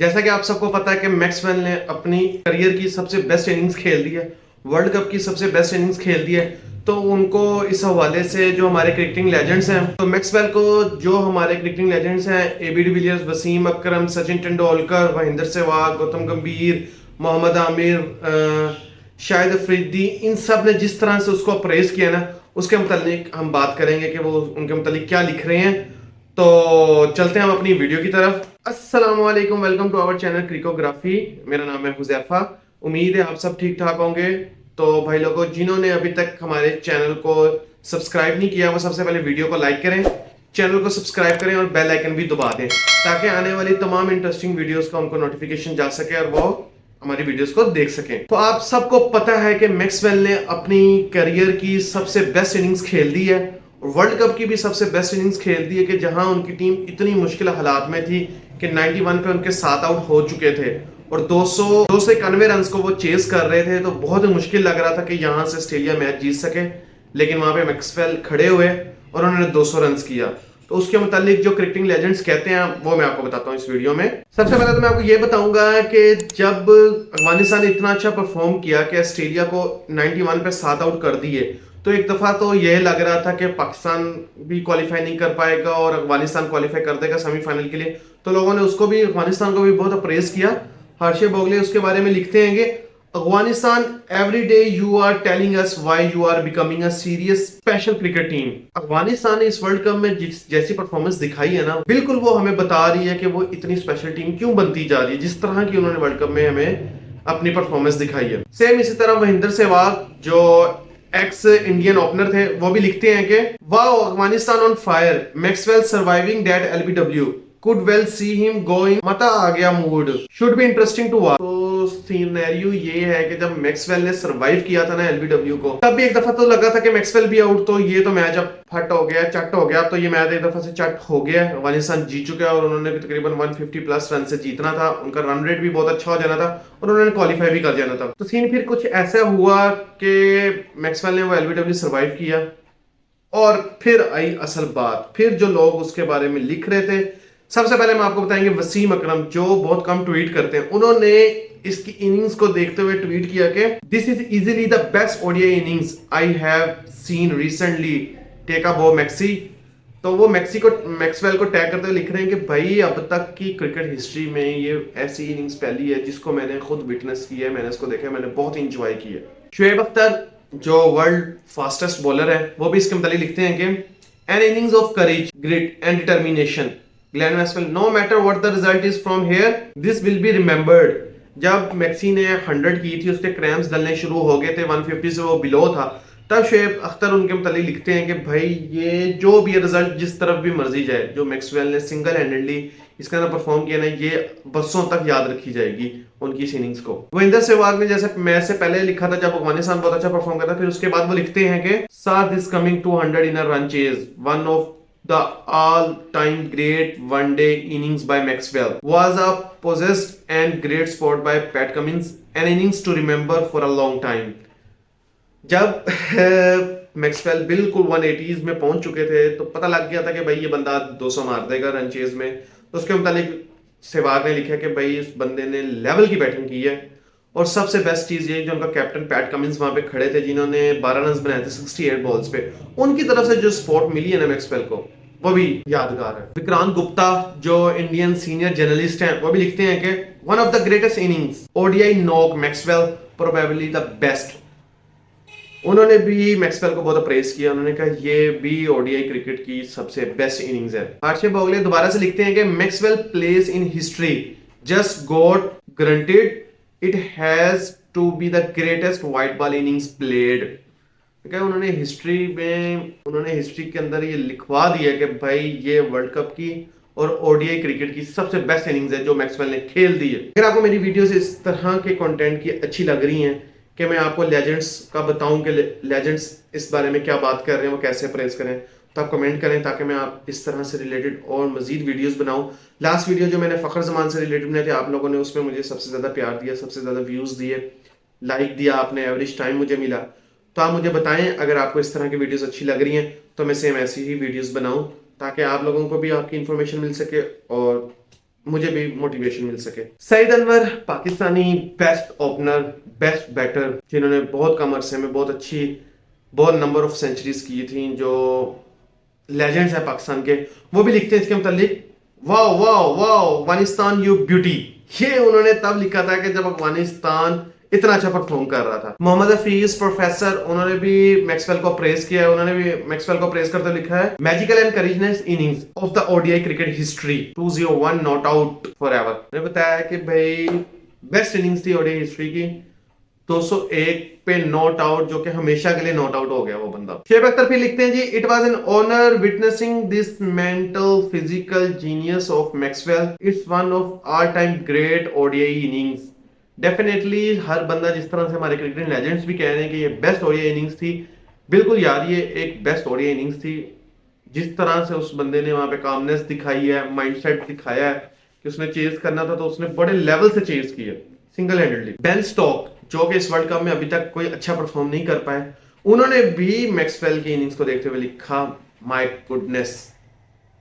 जैसा कि आप सबको पता है कि मैक्सवेल ने अपनी करियर की सबसे बेस्ट इनिंग्स खेल दी है, वर्ल्ड कप की सबसे बेस्ट इनिंग्स खेल दी है। तो उनको इस हवाले से जो हमारे क्रिकेटिंग लेजेंड्स हैं, तो मैक्सवेल को जो हमारे क्रिकेटिंग लेजेंड्स हैं, एबी डिविलियर्स, वसीम अकरम, सचिन तेंदुलकर, महेंद्र सहवाग, गौतम गंभीर, मोहम्मद आमिर, शाहिद अफरीदी, इन सब ने जिस तरह से उसको अप्रेज किया ना, उसके मुतालिक हम बात करेंगे कि वो उनके मुतालिक क्या लिख रहे हैं। तो चलते हैं हम अपनी वीडियो की तरफ। अस्सलाम वालेकुम, वेलकम टू आवर चैनल क्रिकोग्राफी। मेरा नाम है हुजैफा। उम्मीद है आप सब ठीक ठाक होंगे। तो भाई लोगों, जिन्होंने अभी तक हमारे चैनल को सब्सक्राइब नहीं किया, वो सबसे पहले वीडियो को लाइक करें, चैनल को सब्सक्राइब करें और बेल आइकन भी दबा दें, ताकि आने वाली तमाम इंटरेस्टिंग वीडियोस का उनको नोटिफिकेशन जा सके और वो हमारी वीडियोस को देख सकें। तो आप सबको पता है कि मैक्सवेल ने अपनी करियर की सबसे बेस्ट इनिंग्स खेल दी है, वर्ल्ड कप की भी सबसे बेस्ट इनिंग्स खेल दी है कि जहां उनकी टीम इतनी मुश्किल हालात में थी कि 91 पे उनके 7 आउट हो चुके थे और 291 रन को वो चेस कर रहे थे। तो बहुत मुश्किल लग रहा था कि यहां से ऑस्ट्रेलिया मैच जीत सके, लेकिन वहां पे मैक्सवेल खड़े हुए और उन्होंने 200 रन किया। तो उसके मुतालिक जो क्रिकेटिंग लेजेंड्स कहते हैं वो मैं आपको बताता हूँ इस वीडियो में। सबसे पहले तो मैं आपको ये बताऊंगा कि जब अफगानिस्तान ने इतना अच्छा परफॉर्म किया कि ऑस्ट्रेलिया को 91 पे 7 आउट कर दिए, तो एक दफा तो यह लग रहा था कि पाकिस्तान भी क्वालिफाई नहीं कर पाएगा और अफगानिस्तान क्वालिफाई कर देगा सेमीफाइनल के लिए। तो लोगों ने उसको भी, अफगानिस्तान को भी बहुत अप्रेज किया। हर्षे बोगले उसके बारे में लिखते हैं कि Afghanistan, every day you are telling us why you are becoming a serious special cricket team. Afghanistan ने इस वर्ल्ड कप में जैसी परफॉर्मेंस दिखाई है ना, बिल्कुल वो हमें बता रही है कि वो इतनी स्पेशल टीम क्यों बनती जा रही है, जिस तरह की उन्होंने वर्ल्ड कप में हमें अपनी परफॉर्मेंस दिखाई है। सेम इसी तरह महेंद्र सहवाग, जो एक्स इंडियन ओपनर थे, वो भी लिखते हैं कि wow, Afghanistan on fire, Maxwell surviving that LBW, could well see him going, मता आ गया mood, should be interesting to watch. तो सिनेरियो ये है कि जब मैक्सवेल ने सर्वाइव किया था ना एलबीडब्ल्यू को, तब भी एक दफा तो लगा था कि मैक्सवेल भी आउट, तो ये तो मैच अब फट हो गया, चट हो गया। तो ये मैच एक दफा से चट हो गया, अफगानिस्तान जीत चुका है और उन्होंने भी तकरीबन 150 प्लस रन से जीतना था, उनका रन रेट भी बहुत अच्छा हो जाना था और उन्होंने क्वालिफाई भी कर जाना था। तो सीन फिर कुछ ऐसा हुआ कि मैक्सवेल ने वो एलबीडब्ल्यू सर्वाइव किया और फिर आई असल बात। फिर जो लोग उसके बारे में लिख रहे थे, सबसे पहले हम आपको बताएंगे वसीम अकरम, जो बहुत कम ट्वीट करते हैं, उन्होंने इसकी इनिंग्स को देखते हुए ट्वीट किया कि this is easily the best ODI innings I have seen recently, take a bow Maxi. तो वो मैक्सी को, मैक्सवेल को टैग करते हुए लिख रहे हैं कि भाई, अब तक की क्रिकेट हिस्ट्री में ये ऐसी इनिंग्स पहली है जिसको मैंने खुद विटनेस की है, मैंने इसको देखा है, मैंने बहुत इंजॉय की है। शुएब अख्तर, जो वर्ल्ड फास्टेस्ट बॉलर है, वो भी इसके मतलब लिखते हैं कि an innings of courage, grit and determination, Glenn Maxwell, no matter what the result is from here, this will be remembered. जब मैक्सी ने 100 की थी, उसके क्रैम्प्स डलने शुरू हो गए थे, 150 से वो बिलो था, तब शुएब अख्तर उनके मतलब लिखते हैं कि भाई, ये जो भी रिजल्ट जिस तरफ भी मर्जी जाए, जो मैक्सवेल ने सिंगल हैंडेडली इसके अंदर परफॉर्म किया ना, ये बरसों तक याद रखी जाएगी उनकी इस इनिंग्स को। महेंद्र सहवाग ने जैसे मैच से पहले लिखा था, जब अफगानिस्तान बहुत अच्छा परफॉर्म करता, फिर उसके बाद वो लिखते हैं कि साथ is coming 200 in a run chase, one of the all-time great one-day innings by Maxwell was a possessed and great spot by Pat Cummins, an innings to remember for a long time. जब Maxwell बिल्कुल 180s में पहुंच चुके थे, तो पता लग गया था कि भाई ये बंदा 200 मार देगा रन चेज में। तो उसके मुतालिक सहवाग ने लिखा कि भाई, इस बंदे ने लेवल की बैटिंग की है। और सबसे बेस्ट चीज ये, जो उनका कैप्टन पैट कमिंस वहां पे खड़े थे, जिन्होंने 12 रन बनाए थे 68 बॉल्स पे, उनकी तरफ से जो स्पॉट मिली है ना मैक्सवेल को, वो भी यादगार है। विक्रांत गुप्ता, जो इंडियन सीनियर जर्नलिस्ट हैं, वो भी लिखते हैं कि one of the greatest innings, ODI knock Maxwell, probably the best. उन्होंने भी मैक्सवेल को बहुत अप्रेज किया, उन्होंने कहा ये भी ओडीआई क्रिकेट की सबसे बेस्ट इनिंग्स है। हर्षे बोगले दोबारा से लिखते हैं कि Maxwell place in history just got granted, it has to be the greatest white ball innings played. उन्होंने हिस्ट्री के अंदर ये लिखवा दिया कि भाई, ये वर्ल्ड कप की और ओडीआई क्रिकेट की सबसे बेस्ट इनिंग्स है जो मैक्सवेल ने खेल दी है। अगर आपको मेरी वीडियोस इस तरह के कंटेंट की अच्छी लग रही हैं कि मैं आपको लेजेंड्स का बताऊं कि लेजेंड्स इस बारे में क्या बात कर रहे हैं, वो कैसे प्रेस करें, तो आप कमेंट करें, ताकि मैं आप इस तरह से रिलेटेड और मजीद वीडियोस बनाऊं। लास्ट वीडियो जो मैंने फखर जमान से रिलेटेड बनाए थे, आप लोगों ने उसमें मुझे सबसे ज़्यादा प्यार दिया, सबसे ज़्यादा व्यूज़ दिए, लाइक दिया आपने, एवरेज टाइम मुझे मिला। तो आप मुझे बताएं, अगर आपको इस तरह की वीडियोस अच्छी लग रही हैं तो मैं सेम ऐसी ही वीडियोस बनाऊं, ताकि आप लोगों को भी आपकी इंफॉर्मेशन मिल सके और मुझे भी मोटिवेशन मिल सके। Saeed Anwar Pakistani best opener, best batter, जिन्होंने बहुत कम अरसे में बहुत नंबर ऑफ सेंचुरीज की थी, जो लेजेंड्स है पाकिस्तान के, वो भी लिखते हैं इसके मुतालिक, wow wow wow Afghanistan you beauty. ये उन्होंने तब लिखा था कि जब अफगानिस्तान इतना अच्छा परफॉर्म कर रहा था। मोहम्मद हफीज प्रोफेसर, उन्होंने भी मैक्सवेल को प्रेज किया है। उन्होंने भी मैक्सवेल को प्रेज करते लिखा है, magical and courageous innings of the ODI cricket history, 201 not out forever. उन्होंने बताया कि भाई बेस्ट इनिंग्स थी ओडीआई हिस्ट्री की, 201 पे नॉट आउट, जो कि हमेशा के लिए नॉट आउट हो गया वो बंदा। शेब अख्तर फिर लिखते हैं जी, it was an honour witnessing this mental physical genius of Maxwell, it's one of all time great ODI innings. Definitely हर बंदा, जिस तरह से हमारे क्रिकेट लेजेंड्स भी कह रहे हैं कि ये बेस्ट ओडीआई इनिंग्स थी, बिल्कुल यार ये एक बेस्ट ओडीआई इनिंग्स थी। जिस तरह से उस बंदे ने वहां पे कामनेस दिखाई है, माइंडसेट दिखाया है कि उसने चेज करना था, तो उसने बड़े लेवल से चेज किया सिंगल हैंडेडली। बेन स्टोक्स, जो कि इस वर्ल्ड कप में अभी तक कोई अच्छा परफॉर्म नहीं कर पाए, उन्होंने भी मैक्सवेल की इनिंग्स को देखते हुए लिखा, my goodness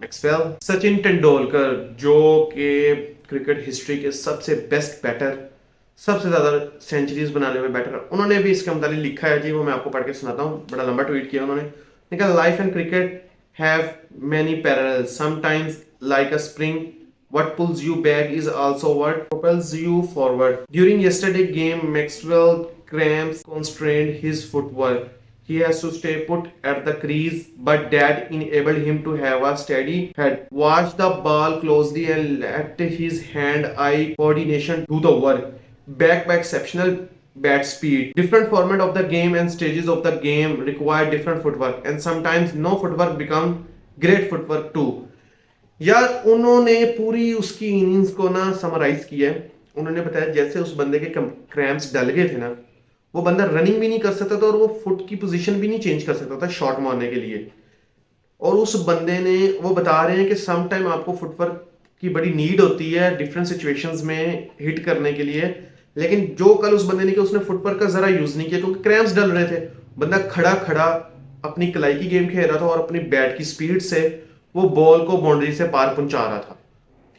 Maxwell. Sachin Tendulkar, जो कि क्रिकेट हिस्ट्री के सबसे बेस्ट बैटर, सबसे ज्यादा सेंचुरीज बनाने में बैटर, उन्होंने भी इसके मुताबिक लिखा है जी, वो मैं आपको पढ़ के सुनाता हूँ। बड़ा लंबा ट्वीट किया उन्होंने, लिखा, life and cricket have many parallels, sometimes like a spring, what pulls you back is also what propels you forward. During yesterday's game, Maxwell cramps constrained his footwork. He has to stay put at the crease, but that enabled him to have a steady head. Watch the ball closely and let his hand-eye coordination do the work. Backed by exceptional bat speed. Different format of the game and stages of the game require different footwork, and sometimes no footwork become great footwork too. यार उन्होंने पूरी उसकी innings को ना summarise किया है। उन्होंने बताया जैसे उस बंदे के क्रैम्प्स डल गए थे ना, वो बंदा रनिंग भी नहीं कर सकता था और वो फुट की पोजीशन भी नहीं चेंज कर सकता था शॉट मारने के लिए। और उस बंदे ने, वो बता रहे हैं कि सम टाइम आपको फुटवर्क की बड़ी नीड होती है डिफरेंट सिचुएशंस में हिट करने के लिए, लेकिन जो कल उस बंदे ने किया, उसने फुटवर्क का जरा यूज नहीं किया क्योंकि क्रैम्प्स डल रहे थे। बंदा खड़ा खड़ा अपनी कलाई की गेम खेल रहा था और अपनी बैट की स्पीड से वो बॉल को बाउंड्री से पार पहुंचा रहा था।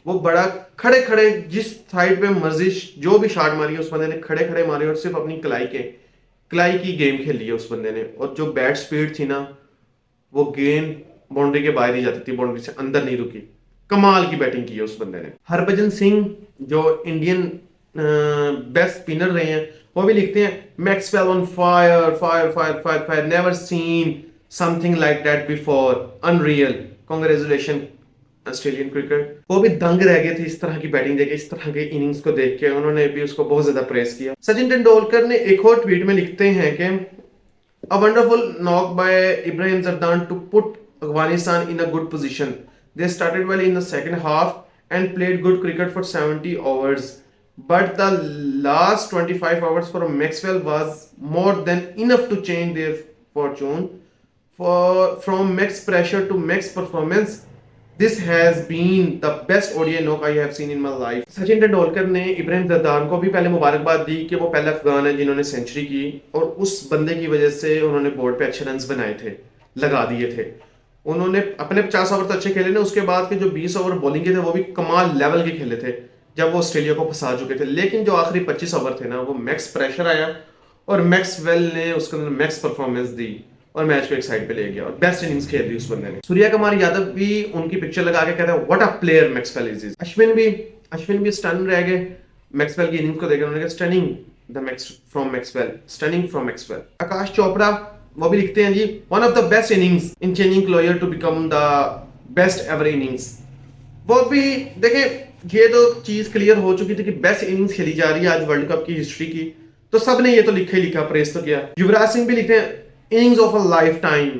वो बड़ा खड़े खड़े जिस साइड पे मर्जी जो भी शॉट मारी उस बंदे ने खड़े खड़े मारे और सिर्फ अपनी कलाई की गेम खेली है उस बंदे ने। और जो बैट स्पीड थी ना, वो गेंद बाउंड्री के बाहर ही जाती थी, बाउंड्री से अंदर नहीं रुकी। कमाल की बैटिंग की है उस बंदे ने। हरभजन सिंह, जो इंडियन बेस्ट स्पिनर रहे हैं, वो भी लिखते हैं, Maxwell on fire fire fire fire fire, never seen something like that before, unreal, congratulation Australian cricket. वो भी दंग रह गए थे इस तरह की बैटिंग देख के, इस तरह के इनिंग्स को देख के। उन्होंने भी उसको बहुत ज्यादा प्रेस किया। सचिन तेंदुलकर ने एक और ट्वीट में लिखते हैं कि a wonderful knock by Ibrahim Zadran to put Afghanistan in a good position, they started well in the second half and played good cricket for 70 overs, but the last 25 hours for Maxwell was more than enough to change their fortune. From max pressure to max performance, this has been the best ODI knock I have seen in my life. Sachin Tendulkar ने Ibrahim Jordan को भी पहले मुबारकबाद दी कि वो पहला अफगान है जिन्होंने सेंचुरी की, और उस बंदे की वजह से उन्होंने बोर्ड पे अच्छे रन्स बनाए थे, लगा दिए थे। उन्होंने अपने 50 ओवर तो अच्छे खेले ने, उसके बाद के जो 20 ओवर बॉलिंग के थे वो भी कमाल लेवल के खेले थे जब वो ऑस्ट्रेलिया को फंसा चुके थे। लेकिन जो आखिरी 25 ओवर थे ना, वो मैक्स प्रेशर आया और मैक्सवेल ने उसके अंदर मैक्स परफॉर्मेंस दी और मैच को एक साइड पे ले गया और बेस्ट इनिंग्स खेल दी उस बंदे ने। सूर्या कुमार यादव भी उनकी पिक्चर लगा के कहते हैं, what a player Maxwell is. Ashwin भी स्टन रह गए मैक्सवेल की इनिंग्स को देखकर। उन्होंने कहा, stunning the max from Maxwell, stunning from Maxwell. Akash Chopra वो भी लिखते हैं जी, one of the best innings in changing clear to become the best ever innings. वो भी देखें, ये तो चीज क्लियर हो चुकी थी कि बेस्ट इनिंग्स खेली जा रही है आज वर्ल्ड कप की हिस्ट्री की, तो सब ने ये तो लिखा ही लिखा, प्रेस तो किया। युवराज सिंह भी लिखते हैं, innings of a lifetime,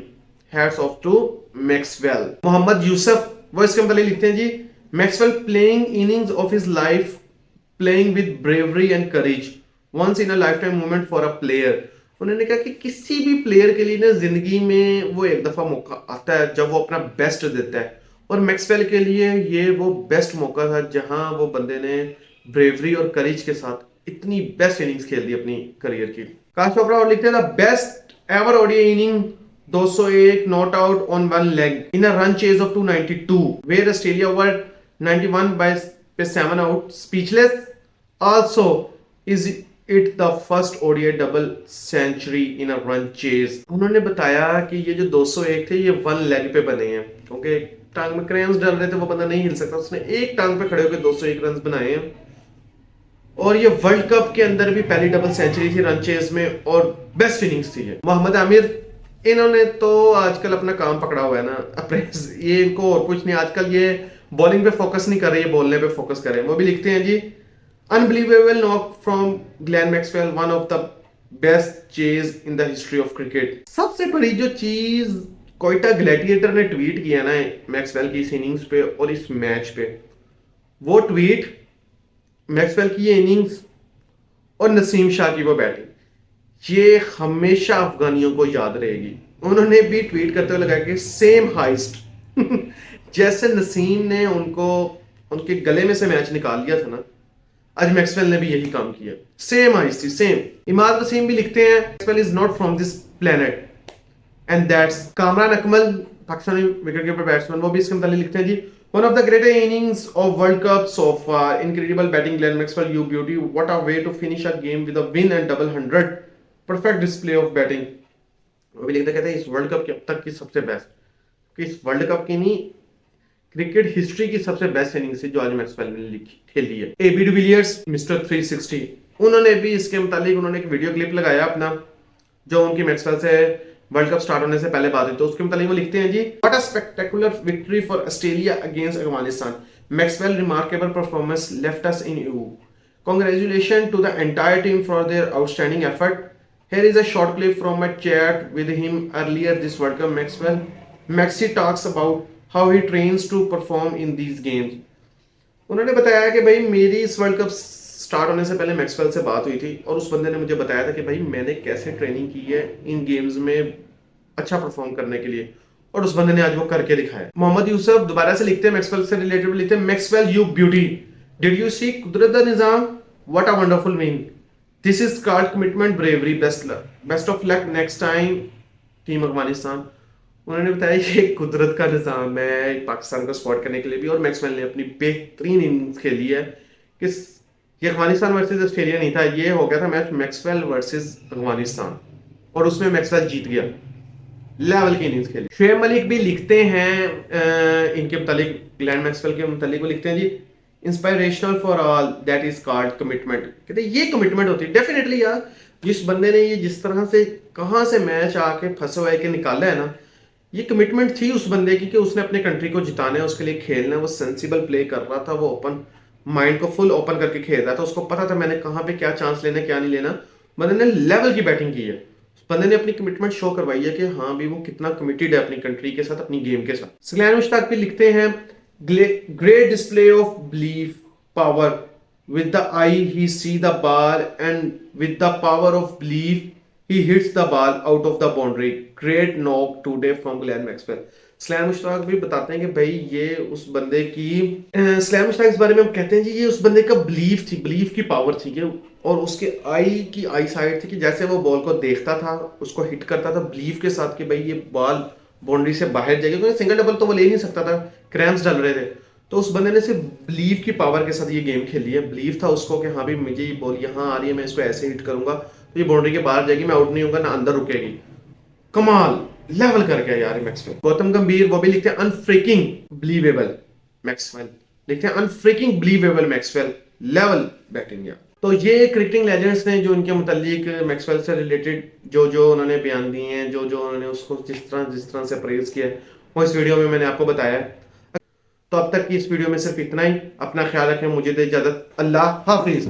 hats off to Maxwell. Mohammad Yousuf वो इसके मतलब लिखते हैं जी, Maxwell playing innings of his life, playing with bravery and courage, once in a lifetime moment for a player. उन्होंने कहा कि किसी भी प्लेयर के लिए ना जिंदगी में वो एक दफा मौका आता है जब वो अपना बेस्ट देता है, और मैक्सवेल के लिए ये वो बेस्ट मौका था जहां वो बंदे ने ब्रेवरी और करेज के साथ इतनी बेस्ट इनिंग्स खेल दी अपनी करियर की। आकाश चोपड़ा और लिखते हैं, best ever ODI inning, 201 not out on one leg in a run chase of 292, where Australia were 91 by पे 7 out, speechless. Also is it the first ODI double century in a run chase. उन्होंने बताया कि ये जो 201 थे ये 1 leg पे बने हैं, क्योंकि एक टांग में क्रैम्स डल रहे थे, वो बंदा नहीं हिल सकता, उसने एक टांग पे खड़े होकर 201 रन बनाए हैं। और ये वर्ल्ड कप के अंदर भी पहली डबल सेंचुरी थी रन चेज में, और बेस्ट इनिंग्स थी ये। मोहम्मद आमिर, इन्होंने तो आजकल अपना काम पकड़ा हुआ है ना, अप्रेस ये इनको और कुछ नहीं, आजकल ये बॉलिंग पे फोकस नहीं कर रही है, बोलने पे फोकस कर रहे हैं। वो भी लिखते हैं जी, unbelievable knock from Glenn Maxwell, one of the best chase in the history of cricket. सबसे बड़ी जो चीज कोयटा ग्लैडिएटर ने ट्वीट किया ना मैक्सवेल की इस इनिंग्स पे और इस मैच पे, वो ट्वीट मैक्सवेल की ये इनिंग्स और नसीम शाह की वो बैटिंग, ये हमेशा अफगानियों को याद रहेगी। उन्होंने भी ट्वीट करते हुए लगाया कि सेम हाइस्ट जैसे नसीम ने उनको उनके गले में से मैच निकाल लिया था ना, आज मैक्सवेल ने भी यही काम किया, सेम हाइस्ट थी, सेम। इमाद वसीम भी लिखते हैं, Maxwell is not from this planet and that's. Kamran Akmal, Pakistani wicket keeper batsman, वो भी इसके मतलब लिखते हैं जी, one of the greater innings of World Cup so far, incredible batting Glenn Maxwell, you beauty, what a way to finish a game with a win and double 100, perfect display of batting। वो भी लिखते कहते हैं इस world cup की अब तक की सबसे बेस्ट, कि इस वर्ल्ड कप की नहीं क्रिकेट हिस्ट्री की सबसे बेस्ट इनिंग्स थी जो आज मैक्सवेल ने खेली है। एबी डिविलियर्स मिस्टर 360, उन्होंने भी इसके मुतालिक उन्होंने एक वीडियो क्लिप लगाया अपना, जो उनकी मैक्सवेल से वर्ल्ड कप स्टार्ट होने से पहले बात हुई, तो उसके मुतालिक वो लिखते हैं जी, what a spectacular victory for Australia against Afghanistan, Maxwell remarkable performance left us in you, congratulation to the entire team for their outstanding effort, here is a short clip from my chat with him earlier this World Cup, Maxwell Maxi talks about how he trains to perform in these games. उन्होंने बताया कि भाई मेरी इस world cup start होने से पहले Maxwell से बात हुई थी, और उस बंदे ने मुझे बताया था कि भाई मैंने कैसे ट्रेनिंग की है इन गेम्स में अच्छा परफॉर्म करने के लिए, और उस बंदे ने आज वो करके दिखाया। मोहम्मद यूसुफ दोबारा से लिखते हैं, मैक्सवेल से रिलेटेड लिखते हैं, Maxwell you beauty, did you see कुदरत द निजाम, what a wonderful win, this is called commitment bravery, best of luck next time team Afghanistan. उन्होंने बताया ये कुदरत का निजाम है पाकिस्तान को सपोर्ट करने के लिए भी, और मैक्सवेल ने अपनी बेहतरीन इनिंग्स खेली है कि ये अफगानिस्तान वर्सेस ऑस्ट्रेलिया नहीं था, ये हो गया था मैच मैक्सवेल वर्सेस अफगानिस्तान, और उसमें मैक्सवेल जीत गया, लेवल की इनिंग्स खेली। शुएब मलिक भी लिखते हैं इनके मुतालिक, ग्लेन मैक्सवेल के मुतालिक वो लिखते हैं जी, inspirational for all that is called commitment. कहते ये कमिटमेंट होती है डेफिनेटली यार, जिस बंदे ने ये जिस तरह से कहां से मैच आके फंसे हुए के निकाला है ना, ये कमिटमेंट थी उस बंदे की कि उसने अपने कंट्री को जिताना है, उसके लिए खेलना है, वो सेंसिबल प्ले कर रहा था, वो ओपन माइंड को फुल ओपन करके खेल रहा था, उसको पता था मैंने कहां पे क्या चांस लेना क्या नहीं लेना। बंदे ने लेवल की बैटिंग की है, बंदे ने अपनी कमिटमेंट शो करवाई है कि हाँ भी वो कितना कमिटेड है अपनी कंट्री के साथ, अपनी गेम के साथ। सगलैन मुश्ताक भी लिखते हैं, great display of belief power, with the eye he see the ball and with the power of belief he hits the ball out of the boundary, great knock today from Glenn Maxwell। Saqlain Mushtaq भी बताते हैं कि भाई ये उस बंदे की सलैम मुश्ताक इस बारे में हम कहते हैं जी, ये उस बंदे का बिलीफ थी, बिलीफ की पावर थी कि, और उसके आई की आई साइड थी कि जैसे वो बॉल को देखता था उसको हिट करता था बिलीफ के साथ कि भाई ये बॉल बाउंड्री से बाहर जाएगी, क्योंकि सिंगल डबल तो वो ले नहीं सकता था, क्रैम्प्स डल रहे थे, तो उस बंदे ने सिर्फ बिलीव की पावर के साथ ये गेम खेली है। बिलीव था उसको कि हाँ भी मुझे ये बॉल यहाँ आ रही है, मैं इसको ऐसे हिट करूंगा तो ये बाउंड्री के बाहर जाएगी, मैं आउट नहीं होगा ना अंदर रुकेगी। कमाल लेवल कर गया यार मैक्सवेल। गौतम गंभीर वो भी लिखते हैं अनफ्रीकिंग बिलीवेबल मैक्सवेल, लिखते हैं अनफ्रीकिंग बिलीवेबल मैक्सवेल, लेवल बैटिंग यार। तो ये क्रिकेटिंग लेजेंड्स ने जो इनके मुतालिक मैक्सवेल से रिलेटेड जो उन्होंने बयान दिए हैं, जो उन्होंने उसको जिस तरह से प्रेज किया है, वो इस वीडियो में मैंने आपको बताया है। तो अब तक की इस वीडियो में सिर्फ इतना ही। अपना ख्याल रखें, मुझे दे इजाजत, अल्लाह हाफिज।